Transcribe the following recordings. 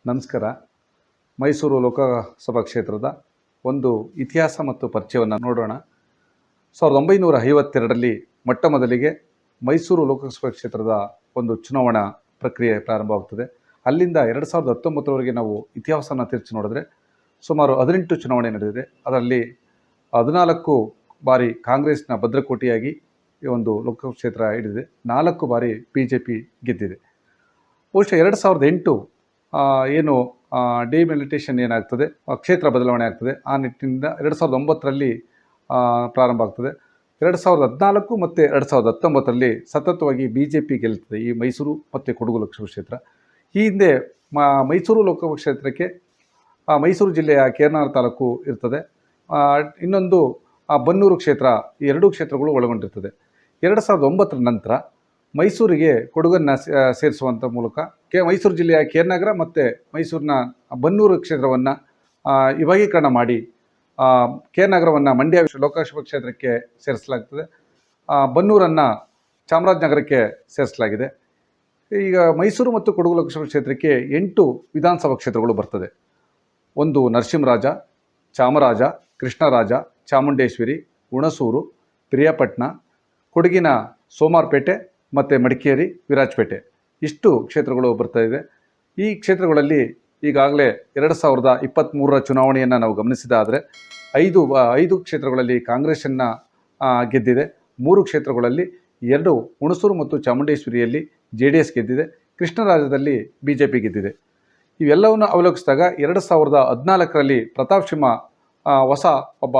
ನಮಸ್ಕಾರ. ಮೈಸೂರು ಲೋಕಸಭಾ ಕ್ಷೇತ್ರದ ಒಂದು ಇತಿಹಾಸ ಮತ್ತು ಪರಿಚಯವನ್ನು ನೋಡೋಣ. 1952ರಲ್ಲಿ ಮೊಟ್ಟ ಮೊದಲಿಗೆ ಮೈಸೂರು ಲೋಕಸಭಾ ಕ್ಷೇತ್ರದ ಒಂದು ಚುನಾವಣಾ ಪ್ರಕ್ರಿಯೆ ಪ್ರಾರಂಭವಾಗ್ತದೆ. ಅಲ್ಲಿಂದ 2019ರವರೆಗೆ ನಾವು ಇತಿಹಾಸವನ್ನು ತಿರುಚಿ ನೋಡಿದ್ರೆ ಸುಮಾರು 18 ಚುನಾವಣೆ ನಡೆದಿದೆ. ಅದರಲ್ಲಿ 14 ಬಾರಿ ಕಾಂಗ್ರೆಸ್ನ ಭದ್ರಕೋಟೆಯಾಗಿ ಈ ಒಂದು ಲೋಕಸಭಾ ಕ್ಷೇತ್ರ ಹಿಡಿದಿದೆ. 4 ಬಾರಿ BJP ಗೆದ್ದಿದೆ. ಬಹುಶಃ 2008 ಏನು ಡಿಮಿಲಿಟೇಷನ್ ಏನಾಗ್ತದೆ, ಕ್ಷೇತ್ರ ಬದಲಾವಣೆ ಆಗ್ತದೆ, ಆ ನಿಟ್ಟಿನಿಂದ 2009ರಲ್ಲಿ ಪ್ರಾರಂಭ ಆಗ್ತದೆ. 2014 ಮತ್ತು 2019ರಲ್ಲಿ ಸತತವಾಗಿ BJP ಗೆಲ್ತದೆ ಈ ಮೈಸೂರು ಮತ್ತು ಕೊಡಗು ಲೋಕಸಭಾ ಕ್ಷೇತ್ರ. ಈ ಹಿಂದೆ ಮೈಸೂರು ಲೋಕಸಭಾ ಕ್ಷೇತ್ರಕ್ಕೆ ಮೈಸೂರು ಜಿಲ್ಲೆಯ ಕೇರ್ನಾರ್ ತಾಲೂಕು ಇರ್ತದೆ, ಇನ್ನೊಂದು ಬನ್ನೂರು ಕ್ಷೇತ್ರ, ಈ ಎರಡೂ ಕ್ಷೇತ್ರಗಳು ಒಳಗೊಂಡಿರ್ತದೆ. 2009ರ ನಂತರ ಮೈಸೂರಿಗೆ ಕೊಡಗನ್ನು ಸೇರಿಸುವಂಥ ಮೂಲಕ ಮೈಸೂರು ಜಿಲ್ಲೆಯ ಕೇರ್ನಗರ ಮತ್ತು ಮೈಸೂರಿನ ಬನ್ನೂರು ಕ್ಷೇತ್ರವನ್ನು ವಿಭಾಗೀಕರಣ ಮಾಡಿ ಕೇರ್ನಗರವನ್ನು ಮಂಡ್ಯ ಲೋಕಸಭಾ ಕ್ಷೇತ್ರಕ್ಕೆ ಸೇರಿಸಲಾಗ್ತದೆ, ಬನ್ನೂರನ್ನು ಚಾಮರಾಜನಗರಕ್ಕೆ ಸೇರಿಸಲಾಗಿದೆ. ಈಗ ಮೈಸೂರು ಮತ್ತು ಕೊಡಗು ಲೋಕಸಭಾ ಕ್ಷೇತ್ರಕ್ಕೆ 8 ವಿಧಾನಸಭಾ ಕ್ಷೇತ್ರಗಳು ಬರ್ತದೆ. ಒಂದು ನರಸಿಂಹರಾಜ, ಚಾಮರಾಜ, ಕೃಷ್ಣರಾಜ, ಚಾಮುಂಡೇಶ್ವರಿ, ಹುಣಸೂರು, ಪಿರಿಯಾಪಟ್ಟಣ, ಕೊಡಗಿನ ಸೋಮಾರಪೇಟೆ ಮತ್ತು ಮಡಿಕೇರಿ, ವಿರಾಜಪೇಟೆ, ಇಷ್ಟು ಕ್ಷೇತ್ರಗಳು ಬರ್ತಾಯಿದೆ. ಈ ಕ್ಷೇತ್ರಗಳಲ್ಲಿ ಈಗಾಗಲೇ 2023ರ ಚುನಾವಣೆಯನ್ನು ನಾವು ಗಮನಿಸಿದಾದರೆ 5 ಕ್ಷೇತ್ರಗಳಲ್ಲಿ ಕಾಂಗ್ರೆಸ್ಸನ್ನು ಗೆದ್ದಿದೆ. 3 ಕ್ಷೇತ್ರಗಳಲ್ಲಿ 2 ಹುಣಸೂರು ಮತ್ತು ಚಾಮುಂಡೇಶ್ವರಿಯಲ್ಲಿ JDS ಗೆದ್ದಿದೆ. ಕೃಷ್ಣರಾಜದಲ್ಲಿ BJP ಗೆದ್ದಿದೆ. ಇವೆಲ್ಲವನ್ನು ಅವಲೋಕಿಸಿದಾಗ 2014ರಲ್ಲಿ ಪ್ರತಾಪ್ ಸಿಂಹ ಹೊಸ ಒಬ್ಬ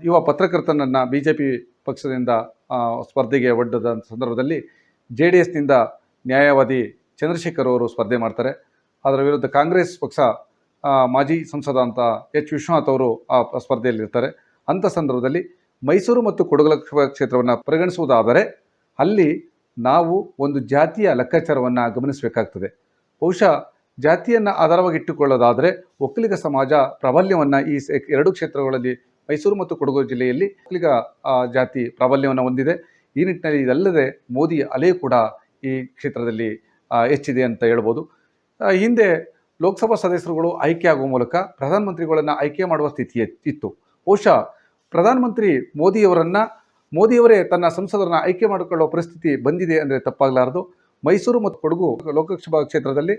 ಯುವ ಪತ್ರಕರ್ತನನ್ನು BJP ಪಕ್ಷದಿಂದ ಸ್ಪರ್ಧೆಗೆ ಒಡ್ಡದ ಸಂದರ್ಭದಲ್ಲಿ JDSನಿಂದ ನ್ಯಾಯವಾದಿ ಚಂದ್ರಶೇಖರ್ ಅವರು ಸ್ಪರ್ಧೆ ಮಾಡ್ತಾರೆ. ಅದರ ವಿರುದ್ಧ ಕಾಂಗ್ರೆಸ್ ಪಕ್ಷ ಮಾಜಿ ಸಂಸದ ಅಂತ H. ವಿಶ್ವನಾಥ್ ಅವರು ಆ ಸ್ಪರ್ಧೆಯಲ್ಲಿರ್ತಾರೆ. ಅಂಥ ಸಂದರ್ಭದಲ್ಲಿ ಮೈಸೂರು ಮತ್ತು ಕೊಡಗು ಲೋಕಸಭಾ ಕ್ಷೇತ್ರವನ್ನು ಪರಿಗಣಿಸುವುದಾದರೆ ಅಲ್ಲಿ ನಾವು ಒಂದು ಜಾತಿಯ ಲೆಕ್ಕಾಚಾರವನ್ನು ಗಮನಿಸಬೇಕಾಗ್ತದೆ. ಬಹುಶಃ ಜಾತಿಯನ್ನು ಆಧಾರವಾಗಿ ಇಟ್ಟುಕೊಳ್ಳೋದಾದರೆ ಒಕ್ಕಲಿಗ ಸಮಾಜ ಪ್ರಾಬಲ್ಯವನ್ನು ಈ 2 ಕ್ಷೇತ್ರಗಳಲ್ಲಿ ಮೈಸೂರು ಮತ್ತು ಕೊಡಗು ಜಿಲ್ಲೆಯಲ್ಲಿ ಒಕ್ಕಲಿಗ ಜಾತಿ ಪ್ರಾಬಲ್ಯವನ್ನು ಹೊಂದಿದೆ. ಈ ನಿಟ್ಟಿನಲ್ಲಿ ಇದಲ್ಲದೆ ಮೋದಿ ಅಲೆ ಕೂಡ ಈ ಕ್ಷೇತ್ರದಲ್ಲಿ ಹೆಚ್ಚಿದೆ ಅಂತ ಹೇಳ್ಬೋದು. ಹಿಂದೆ ಲೋಕಸಭಾ ಸದಸ್ಯರುಗಳು ಆಯ್ಕೆ ಆಗುವ ಮೂಲಕ ಪ್ರಧಾನಮಂತ್ರಿಗಳನ್ನು ಆಯ್ಕೆ ಮಾಡುವ ಸ್ಥಿತಿ ಇತ್ತು. ಬಹುಶಃ ಪ್ರಧಾನಮಂತ್ರಿ ಮೋದಿಯವರೇ ತನ್ನ ಸಂಸದರನ್ನು ಆಯ್ಕೆ ಮಾಡಿಕೊಳ್ಳುವ ಪರಿಸ್ಥಿತಿ ಬಂದಿದೆ ಅಂದರೆ ತಪ್ಪಾಗಲಾರದು. ಮೈಸೂರು ಮತ್ತು ಕೊಡಗು ಲೋಕಸಭಾ ಕ್ಷೇತ್ರದಲ್ಲಿ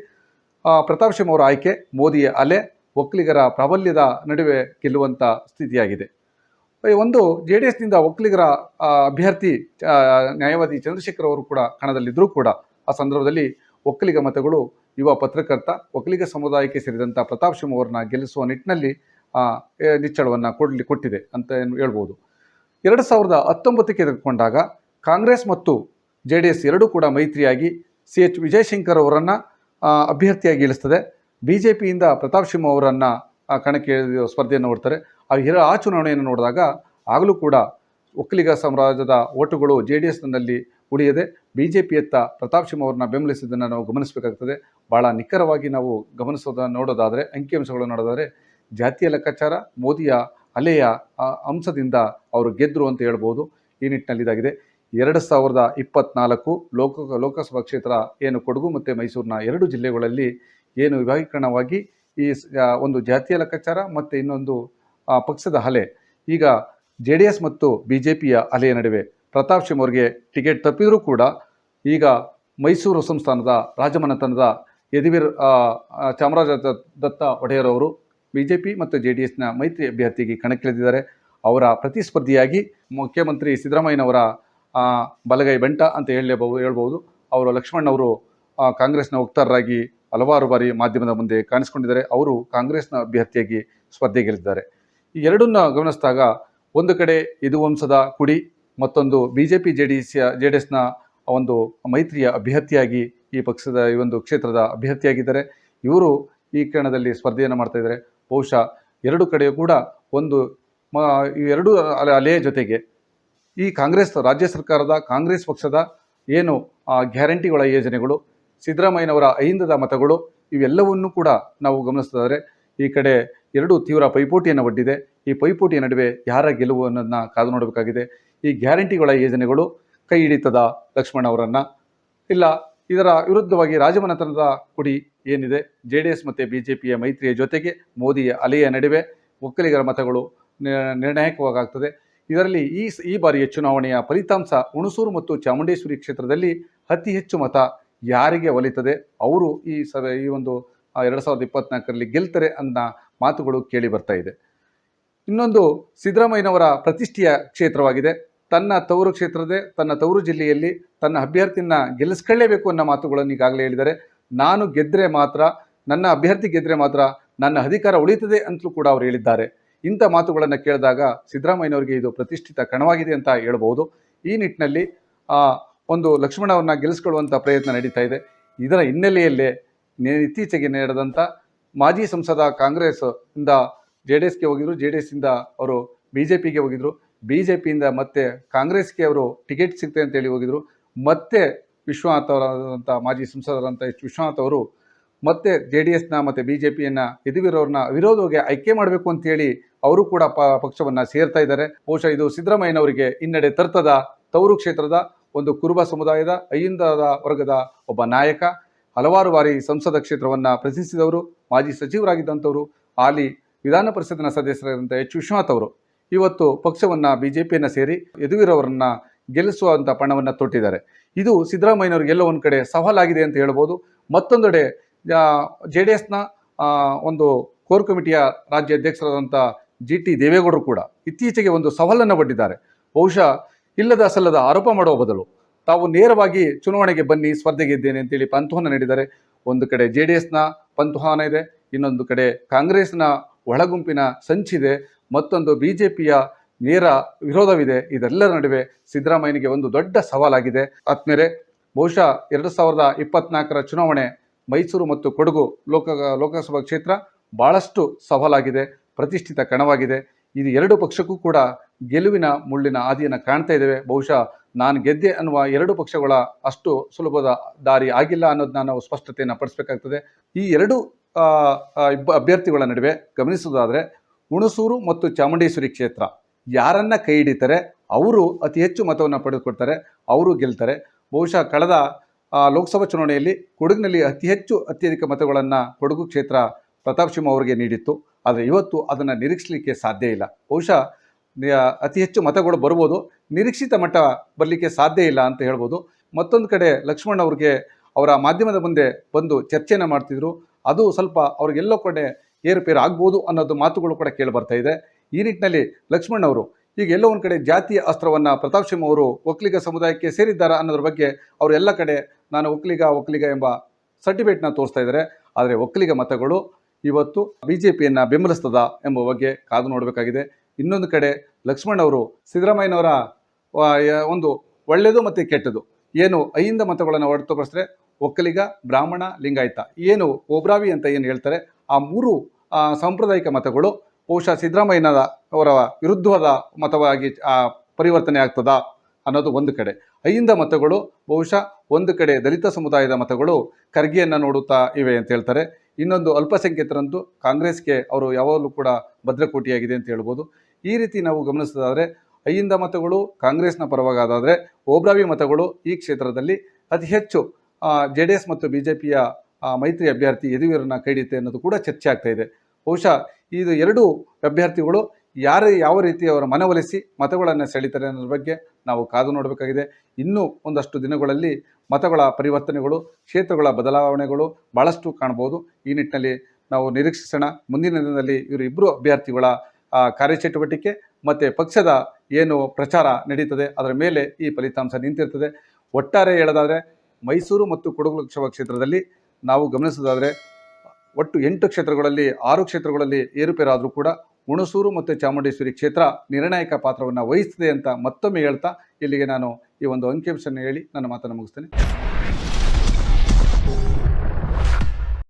ಪ್ರತಾಪ್ ಸಿಂಹ ಅವರ ಆಯ್ಕೆ, ಮೋದಿಯ ಅಲೆ, ಒಕ್ಕಲಿಗರ ಪ್ರಾಬಲ್ಯದ ನಡುವೆ ಗೆಲ್ಲುವಂಥ ಸ್ಥಿತಿಯಾಗಿದೆ. ಒಂದು JDSನಿಂದ ಒಕ್ಕಲಿಗರ ಅಭ್ಯರ್ಥಿ ನ್ಯಾಯವಾದಿ ಚಂದ್ರಶೇಖರ್ ಅವರು ಕೂಡ ಕಣದಲ್ಲಿದ್ದರೂ ಕೂಡ ಆ ಸಂದರ್ಭದಲ್ಲಿ ಒಕ್ಕಲಿಗ ಮತಗಳು ಯುವ ಪತ್ರಕರ್ತ ಒಕ್ಕಲಿಗ ಸಮುದಾಯಕ್ಕೆ ಸೇರಿದಂಥ ಪ್ರತಾಪ್ ಸಿಂಹ ಅವರನ್ನ ಗೆಲ್ಲಿಸುವ ನಿಟ್ಟಿನಲ್ಲಿ ನಿಚ್ಚಳವನ್ನು ಕೊಟ್ಟಿದೆ ಅಂತ ಹೇಳ್ಬೋದು. 2019ಕ್ಕೆ ತೆಗೆದುಕೊಂಡಾಗ ಕಾಂಗ್ರೆಸ್ ಮತ್ತು JDS ಎರಡೂ ಕೂಡ ಮೈತ್ರಿಯಾಗಿ CH ವಿಜಯಶಂಕರ್ ಅವರನ್ನು ಅಭ್ಯರ್ಥಿಯಾಗಿ ಇಳಿಸ್ತದೆ. BJPಯಿಂದ ಪ್ರತಾಪ್ ಸಿಂಹ ಅವರನ್ನು ಕಣಕ್ಕೆ ಸ್ಪರ್ಧೆಯನ್ನು ನೋಡ್ತಾರೆ. ಆ ಚುನಾವಣೆಯನ್ನು ನೋಡಿದಾಗ ಆಗಲೂ ಕೂಡ ಒಕ್ಕಲಿಗ ಸಮಾಜದ ಓಟುಗಳು JDSನಲ್ಲಿ ಉಳಿಯದೆ BJPಯತ್ತ ಪ್ರತಾಪ್ ಸಿಂಹ ಅವರನ್ನ ಬೆಂಬಲಿಸಿದ್ದನ್ನು ನಾವು ಗಮನಿಸಬೇಕಾಗ್ತದೆ. ಭಾಳ ನಿಖರವಾಗಿ ನಾವು ನೋಡೋದಾದರೆ ಅಂಕಿಅಂಶಗಳನ್ನು ನೋಡೋದಾದರೆ ಜಾತಿಯ ಲೆಕ್ಕಾಚಾರ, ಮೋದಿಯ ಅಲೆಯ ಅಂಶದಿಂದ ಅವರು ಗೆದ್ದರು ಅಂತ ಹೇಳ್ಬೋದು. ಈ ನಿಟ್ಟಿನಲ್ಲಿ ಇದಾಗಿದೆ. 2024 ಲೋಕಸಭಾ ಕ್ಷೇತ್ರ ಏನು ಕೊಡಗು ಮತ್ತು ಮೈಸೂರಿನ 2 ಜಿಲ್ಲೆಗಳಲ್ಲಿ ಏನು ವಿಭಾಗೀಕರಣವಾಗಿ ಈ ಒಂದು ಜಾತಿಯ ಲೆಕ್ಕಾಚಾರ ಮತ್ತು ಇನ್ನೊಂದು ಪಕ್ಷದ ಅಲೆ, ಈಗ JDS ಮತ್ತು BJPಯ ಅಲೆಯ ನಡುವೆ ಪ್ರತಾಪ್ ಸಿಂಹ ಅವರಿಗೆ ಟಿಕೆಟ್ ತಪ್ಪಿದರೂ ಕೂಡ ಈಗ ಮೈಸೂರು ಸಂಸ್ಥಾನದ ರಾಜಮನೆತನದ ಯದುವೀರ್ ಚಾಮರಾಜ ದತ್ತ ಒಡೆಯರ್ ಅವರು BJP ಮತ್ತು JDSನ ಮೈತ್ರಿ ಅಭ್ಯರ್ಥಿಗೆ ಕಣಕ್ಕಿಳಿದಿದ್ದಾರೆ. ಅವರ ಪ್ರತಿಸ್ಪರ್ಧಿಯಾಗಿ ಮುಖ್ಯಮಂತ್ರಿ ಸಿದ್ದರಾಮಯ್ಯನವರ ಬಲಗೈ ಬೆಂಟ ಅಂತ ಹೇಳ್ಬೋದು. ಅವರು ಲಕ್ಷ್ಮಣ್ ಅವರು ಕಾಂಗ್ರೆಸ್ನ ವಕ್ತಾರರಾಗಿ ಹಲವಾರು ಬಾರಿ ಮಾಧ್ಯಮದ ಮುಂದೆ ಕಾಣಿಸ್ಕೊಂಡಿದ್ದಾರೆ. ಅವರು ಕಾಂಗ್ರೆಸ್ನ ಅಭ್ಯರ್ಥಿಯಾಗಿ ಸ್ಪರ್ಧೆಗೆಲ್ಲಿದ್ದಾರೆ. ಈ ಎರಡನ್ನ ಗಮನಿಸಿದಾಗ ಒಂದು ಕಡೆ ಯದುವಂಶದ ಕುಡಿ, ಮತ್ತೊಂದು BJP JDSನ ಒಂದು ಮೈತ್ರಿಯ ಅಭ್ಯರ್ಥಿಯಾಗಿ ಈ ಪಕ್ಷದ ಈ ಒಂದು ಕ್ಷೇತ್ರದ ಅಭ್ಯರ್ಥಿಯಾಗಿದ್ದಾರೆ. ಇವರು ಈ ಕ್ಷಣದಲ್ಲಿ ಸ್ಪರ್ಧೆಯನ್ನು ಮಾಡ್ತಾಯಿದ್ದಾರೆ. ಬಹುಶಃ 2 ಕಡೆಯೂ ಕೂಡ ಈ 2 ಅಲೆಯ ಜೊತೆಗೆ ಈ ರಾಜ್ಯ ಸರ್ಕಾರದ ಕಾಂಗ್ರೆಸ್ ಪಕ್ಷದ ಏನು ಗ್ಯಾರಂಟಿಗಳ ಯೋಜನೆಗಳು, ಸಿದ್ದರಾಮಯ್ಯನವರ ಅಹಿಂದದ ಮತಗಳು, ಇವೆಲ್ಲವನ್ನೂ ಕೂಡ ನಾವು ಗಮನಿಸಿದರೆ ಈ ಕಡೆ 2 ತೀವ್ರ ಪೈಪೋಟಿಯನ್ನು ಒಡ್ಡಿದೆ. ಈ ಪೈಪೋಟಿಯ ನಡುವೆ ಯಾರ ಗೆಲುವು ಅನ್ನೋದನ್ನ ಕಾದು ನೋಡಬೇಕಾಗಿದೆ. ಈ ಗ್ಯಾರಂಟಿಗಳ ಯೋಜನೆಗಳು ಕೈ ಹಿಡಿತದ ಲಕ್ಷ್ಮಣ್ ಅವರನ್ನು, ಇಲ್ಲ ಇದರ ವಿರುದ್ಧವಾಗಿ ರಾಜಮನೆತನದ ಕುಡಿ ಏನಿದೆ, JDS ಮತ್ತು BJPಯ ಮೈತ್ರಿಯ ಜೊತೆಗೆ ಮೋದಿಯ ಅಲೆಯ ನಡುವೆ ಒಕ್ಕಲಿಗರ ಮತಗಳು ನಿರ್ಣಾಯಕವಾಗುತ್ತದೆ. ಇದರಲ್ಲಿ ಈ ಬಾರಿಯ ಚುನಾವಣೆಯ ಫಲಿತಾಂಶ ಹುಣಸೂರು ಮತ್ತು ಚಾಮುಂಡೇಶ್ವರಿ ಕ್ಷೇತ್ರದಲ್ಲಿ ಅತಿ ಹೆಚ್ಚು ಮತ ಯಾರಿಗೆ ಒಲಿತದೆ ಅವರು ಈ ಒಂದು 2024ರಲ್ಲಿ ಗೆಲ್ತಾರೆ ಅನ್ನೋ ಮಾತುಗಳು ಕೇಳಿ ಬರ್ತಾ ಇದೆ. ಇನ್ನೊಂದು ಸಿದ್ದರಾಮಯ್ಯನವರ ಪ್ರತಿಷ್ಠೆಯ ಕ್ಷೇತ್ರವಾಗಿದೆ. ತನ್ನ ತವರು ಜಿಲ್ಲೆಯಲ್ಲಿ ತನ್ನ ಅಭ್ಯರ್ಥಿಯನ್ನು ಗೆಲ್ಲಿಸ್ಕೊಳ್ಳೇಬೇಕು ಅನ್ನೋ ಮಾತುಗಳನ್ನು ಈಗಾಗಲೇ ಹೇಳಿದ್ದಾರೆ. ನಾನು ಗೆದ್ದರೆ ಮಾತ್ರ, ನನ್ನ ಅಭ್ಯರ್ಥಿ ಗೆದ್ದರೆ ಮಾತ್ರ ನನ್ನ ಅಧಿಕಾರ ಉಳಿತದೆ ಅಂತಲೂ ಕೂಡ ಅವರು ಹೇಳಿದ್ದಾರೆ. ಇಂಥ ಮಾತುಗಳನ್ನು ಕೇಳಿದಾಗ ಸಿದ್ದರಾಮಯ್ಯನವರಿಗೆ ಇದು ಪ್ರತಿಷ್ಠಿತ ಕಣವಾಗಿದೆ ಅಂತ ಹೇಳ್ಬೋದು. ಈ ನಿಟ್ಟಿನಲ್ಲಿ ಒಂದು ಲಕ್ಷ್ಮಣವ್ರನ್ನ ಗೆಲ್ಲಿಸ್ಕೊಳ್ಳುವಂಥ ಪ್ರಯತ್ನ ನಡೀತಾ ಇದೆ. ಇದರ ಹಿನ್ನೆಲೆಯಲ್ಲೇ ಇತ್ತೀಚೆಗೆ ನಡೆದಂಥ ಮಾಜಿ ಸಂಸದ ಕಾಂಗ್ರೆಸ್ ಇಂದ JDSಗೆ ಹೋಗಿದ್ರು, JDSಯಿಂದ ಅವರು BJPಗೆ ಹೋಗಿದ್ರು, BJPಯಿಂದ ಮತ್ತೆ ಕಾಂಗ್ರೆಸ್ಗೆ ಅವರು ಟಿಕೆಟ್ ಸಿಗ್ತದೆ ಅಂತೇಳಿ ಹೋಗಿದ್ರು. ಮತ್ತೆ ವಿಶ್ವನಾಥ್ ಅವರಾದಂಥ ಮಾಜಿ ಸಂಸದರಾದಂಥ ವಿಶ್ವನಾಥ್ ಅವರು ಮತ್ತೆ JDSನ ಮತ್ತು BJPಯನ್ನು ಯದುವೀರವ್ರನ್ನ ವಿರೋಧವಾಗಿ ಆಯ್ಕೆ ಮಾಡಬೇಕು ಅಂತೇಳಿ ಅವರು ಕೂಡ ಪಕ್ಷವನ್ನು ಸೇರ್ತಾ ಇದ್ದಾರೆ. ಬಹುಶಃ ಇದು ಸಿದ್ದರಾಮಯ್ಯನವರಿಗೆ ಹಿನ್ನಡೆ ತರ್ತದ. ತವರು ಕ್ಷೇತ್ರದ ಒಂದು ಕುರುಬ ಸಮುದಾಯದ ಅಹಿಂದದ ವರ್ಗದ ಒಬ್ಬ ನಾಯಕ, ಹಲವಾರು ಬಾರಿ ಸಂಸದ ಕ್ಷೇತ್ರವನ್ನು ಪ್ರಶ್ನಿಸಿದವರು, ಮಾಜಿ ಸಚಿವರಾಗಿದ್ದಂಥವರು, ಹಾಲಿ ವಿಧಾನ ಪರಿಷತ್ನ ಸದಸ್ಯರಾದಂಥ ವಿಶ್ವನಾಥ್ ಅವರು ಇವತ್ತು ಪಕ್ಷವನ್ನು BJPಯನ್ನು ಸೇರಿ ಯದುವೀರವರನ್ನ ಗೆಲ್ಲಿಸುವಂಥ ಪಣವನ್ನು ತೊಟ್ಟಿದ್ದಾರೆ. ಇದು ಸಿದ್ದರಾಮಯ್ಯನವ್ರಿಗೆ ಎಲ್ಲೋ ಒಂದು ಕಡೆ ಸವಾಲಾಗಿದೆ ಅಂತ ಹೇಳ್ಬೋದು. ಮತ್ತೊಂದೆಡೆ JDSನ ಒಂದು ಕೋರ್ ಕಮಿಟಿಯ ರಾಜ್ಯ ಅಧ್ಯಕ್ಷರಾದಂಥ GT ದೇವೇಗೌಡರು ಕೂಡ ಇತ್ತೀಚೆಗೆ ಒಂದು ಸವಾಲನ್ನು ಒಡ್ಡಿದ್ದಾರೆ. ಬಹುಶಃ ಇಲ್ಲದ ಸಲ್ಲದ ಆರೋಪ ಮಾಡುವ ಬದಲು ತಾವು ನೇರವಾಗಿ ಚುನಾವಣೆಗೆ ಬನ್ನಿ, ಸ್ಪರ್ಧೆಗೆ ಇದ್ದೇನೆ ಅಂತೇಳಿ ಪಂಥವನ್ನು ನೀಡಿದ್ದಾರೆ. ಒಂದು ಕಡೆ JDSನ ಪಂಥಾನ ಇದೆ, ಇನ್ನೊಂದು ಕಡೆ ಕಾಂಗ್ರೆಸ್ನ ಒಳಗುಂಪಿನ ಸಂಚಿದೆ, ಮತ್ತೊಂದು BJPಯ ನೇರ ವಿರೋಧವಿದೆ. ಇದೆಲ್ಲರ ನಡುವೆ ಸಿದ್ದರಾಮಯ್ಯನಿಗೆ ಒಂದು ದೊಡ್ಡ ಸವಾಲಾಗಿದೆ. ಆತ್ಮೇಲೆ ಬಹುಶಃ 2024ರ ಚುನಾವಣೆ ಮೈಸೂರು ಮತ್ತು ಕೊಡಗು ಲೋಕಸಭಾ ಕ್ಷೇತ್ರ ಭಾಳಷ್ಟು ಸವಾಲಾಗಿದೆ, ಪ್ರತಿಷ್ಠಿತ ಕಣವಾಗಿದೆ. ಇದು ಎರಡು ಪಕ್ಷಕ್ಕೂ ಕೂಡ ಗೆಲುವಿನ ಮುಳ್ಳಿನ ಹಾದಿಯನ್ನು ಕಾಣ್ತಾ ಇದ್ದೇವೆ. ಬಹುಶಃ ನಾನು ಗೆದ್ದೆ ಅನ್ನುವ ಎರಡು ಪಕ್ಷಗಳ ಅಷ್ಟು ಸುಲಭದ ದಾರಿ ಆಗಿಲ್ಲ ಅನ್ನೋದನ್ನ ನಾವು ಸ್ಪಷ್ಟತೆಯನ್ನು ಪಡಿಸಬೇಕಾಗ್ತದೆ. ಈ ಎರಡು ಅಭ್ಯರ್ಥಿಗಳ ನಡುವೆ ಗಮನಿಸುವುದಾದರೆ ಹುಣಸೂರು ಮತ್ತು ಚಾಮುಂಡೇಶ್ವರಿ ಕ್ಷೇತ್ರ ಯಾರನ್ನ ಕೈ ಹಿಡಿತಾರೆ ಅವರು ಅತಿ ಹೆಚ್ಚು ಮತವನ್ನು ಪಡೆದುಕೊಡ್ತಾರೆ, ಅವರು ಗೆಲ್ತಾರೆ. ಬಹುಶಃ ಕಳೆದ ಲೋಕಸಭಾ ಚುನಾವಣೆಯಲ್ಲಿ ಕೊಡಗಿನಲ್ಲಿ ಅತ್ಯಧಿಕ ಮತಗಳನ್ನು ಕೊಡಗು ಕ್ಷೇತ್ರ ಪ್ರತಾಪ್ ಸಿಂಹ ಅವರಿಗೆ ನೀಡಿತ್ತು. ಆದರೆ ಇವತ್ತು ಅದನ್ನು ನಿರೀಕ್ಷಿಸಲಿಕ್ಕೆ ಸಾಧ್ಯ ಇಲ್ಲ. ಬಹುಶಃ ಅತಿ ಹೆಚ್ಚು ಮತಗಳು ಬರ್ಬೋದು, ನಿರೀಕ್ಷಿತ ಮಟ್ಟ ಬರಲಿಕ್ಕೆ ಸಾಧ್ಯ ಇಲ್ಲ ಅಂತ ಹೇಳ್ಬೋದು. ಮತ್ತೊಂದು ಕಡೆ ಲಕ್ಷ್ಮಣ್ ಅವ್ರಿಗೆ ಅವರ ಮಾಧ್ಯಮದ ಮುಂದೆ ಬಂದು ಚರ್ಚೆಯನ್ನು ಮಾಡ್ತಿದ್ರು, ಅದು ಸ್ವಲ್ಪ ಅವ್ರಿಗೆಲ್ಲೋ ಕಡೆ ಏರುಪೇರು ಆಗ್ಬೋದು ಅನ್ನೋದು ಮಾತುಗಳು ಕೂಡ ಕೇಳಿ ಬರ್ತಾ ಇದೆ. ಈ ನಿಟ್ಟಿನಲ್ಲಿ ಲಕ್ಷ್ಮಣ್ ಅವರು ಈಗ ಎಲ್ಲೋ ಒಂದು ಕಡೆ ಜಾತಿಯ ಅಸ್ತ್ರವನ್ನು ಪ್ರತಾಪ್ ಸಿಂಹ ಅವರು ಒಕ್ಕಲಿಗ ಸಮುದಾಯಕ್ಕೆ ಸೇರಿದ್ದಾರೆ ಅನ್ನೋದ್ರ ಬಗ್ಗೆ ಅವರೆಲ್ಲ ಕಡೆ ನಾನು ಒಕ್ಕಲಿಗ ಎಂಬ ಸರ್ಟಿಫಿಕೇಟ್ನ ತೋರಿಸ್ತಾ ಇದ್ದಾರೆ. ಆದರೆ ಒಕ್ಕಲಿಗ ಮತಗಳು ಇವತ್ತು BJPಯನ್ನು ಬೆಂಬಲಿಸ್ತದ ಎಂಬ ಬಗ್ಗೆ ಕಾದು ನೋಡಬೇಕಾಗಿದೆ. ಇನ್ನೊಂದು ಕಡೆ ಲಕ್ಷ್ಮಣ್ ಅವರು ಸಿದ್ದರಾಮಯ್ಯನವರ ಒಂದು ಒಳ್ಳೆಯದು ಮತ್ತು ಕೆಟ್ಟದು ಏನು ಅಹಿಂದ ಮತಗಳನ್ನು ಹೊರತುಪಡಿಸಿದ್ರೆ ಒಕ್ಕಲಿಗ, ಬ್ರಾಹ್ಮಣ, ಲಿಂಗಾಯತ ಏನು ಓಬ್ರಾವಿ ಅಂತ ಏನು ಹೇಳ್ತಾರೆ, ಆ ಮೂರು ಸಾಂಪ್ರದಾಯಿಕ ಮತಗಳು ಬಹುಶಃ ಸಿದ್ದರಾಮಯ್ಯನವರ ವಿರುದ್ಧವಾದ ಮತವಾಗಿ ಪರಿವರ್ತನೆ ಆಗ್ತದಾ ಅನ್ನೋದು ಒಂದು ಕಡೆ. ಅಹಿಂದ ಮತಗಳು ಬಹುಶಃ ಒಂದು ಕಡೆ ದಲಿತ ಸಮುದಾಯದ ಮತಗಳು ಖರ್ಗೆಯನ್ನು ನೋಡುತ್ತಾ ಇವೆ ಅಂತ ಹೇಳ್ತಾರೆ. ಇನ್ನೊಂದು ಅಲ್ಪಸಂಖ್ಯಾತರಂತೂ ಕಾಂಗ್ರೆಸ್ಗೆ ಅವರು ಯಾವಾಗಲೂ ಕೂಡ ಭದ್ರಕೋಟೆಯಾಗಿದೆ ಅಂತ ಹೇಳ್ಬೋದು. ಈ ರೀತಿ ನಾವು ಗಮನಿಸೋದಾದರೆ ಅಹಿಂದ ಮತಗಳು ಕಾಂಗ್ರೆಸ್ನ ಪರವಾಗಾದರೆ ಓಬ್ರಾವಿ ಮತಗಳು ಈ ಕ್ಷೇತ್ರದಲ್ಲಿ ಅತಿ ಹೆಚ್ಚು JDS ಮತ್ತು BJPಯ ಮೈತ್ರಿ ಅಭ್ಯರ್ಥಿ ಯದುವೀರನ್ನ ಕೈ ಹಿಡಿಯುತ್ತೆ ಅನ್ನೋದು ಕೂಡ ಚರ್ಚೆ ಆಗ್ತಾ ಇದೆ. ಬಹುಶಃ ಇದು ಎರಡೂ ಅಭ್ಯರ್ಥಿಗಳು ಯಾವ ರೀತಿ ಅವರ ಮನವೊಲಿಸಿ ಮತಗಳನ್ನು ಸೆಳೀತಾರೆ ಅನ್ನೋದ್ರ ಬಗ್ಗೆ ನಾವು ಕಾದು ನೋಡಬೇಕಾಗಿದೆ. ಇನ್ನೂ ಒಂದಷ್ಟು ದಿನಗಳಲ್ಲಿ ಮತಗಳ ಪರಿವರ್ತನೆಗಳು, ಕ್ಷೇತ್ರಗಳ ಬದಲಾವಣೆಗಳು ಭಾಳಷ್ಟು ಕಾಣ್ಬೋದು. ಈ ನಿಟ್ಟಿನಲ್ಲಿ ನಾವು ನಿರೀಕ್ಷಿಸೋಣ. ಮುಂದಿನ ದಿನದಲ್ಲಿ ಇವರು ಇಬ್ಬರು ಅಭ್ಯರ್ಥಿಗಳ ಕಾರ್ಯಚಟುವಟಿಕೆ ಮತ್ತು ಪಕ್ಷದ ಏನು ಪ್ರಚಾರ ನಡೀತದೆ ಅದರ ಮೇಲೆ ಈ ಫಲಿತಾಂಶ ನಿಂತಿರ್ತದೆ. ಒಟ್ಟಾರೆ ಹೇಳೋದಾದರೆ ಮೈಸೂರು ಮತ್ತು ಕೊಡಗು ಲೋಕಸಭಾ ಕ್ಷೇತ್ರದಲ್ಲಿ ನಾವು ಗಮನಿಸೋದಾದರೆ ಒಟ್ಟು 8 ಕ್ಷೇತ್ರಗಳಲ್ಲಿ 6 ಕ್ಷೇತ್ರಗಳಲ್ಲಿ ಏರುಪೇರಾದರೂ ಕೂಡ ಹುಣಸೂರು ಮತ್ತು ಚಾಮುಂಡೇಶ್ವರಿ ಕ್ಷೇತ್ರ ನಿರ್ಣಾಯಕ ಪಾತ್ರವನ್ನು ವಹಿಸ್ತದೆ ಅಂತ ಮತ್ತೊಮ್ಮೆ ಹೇಳ್ತಾ ಇಲ್ಲಿಗೆ ನಾನು ಈ ಒಂದು ಅಂಕಿಅಂಶವನ್ನು ಹೇಳಿ ನನ್ನ ಮಾತನ್ನು ಮುಗಿಸ್ತೇನೆ.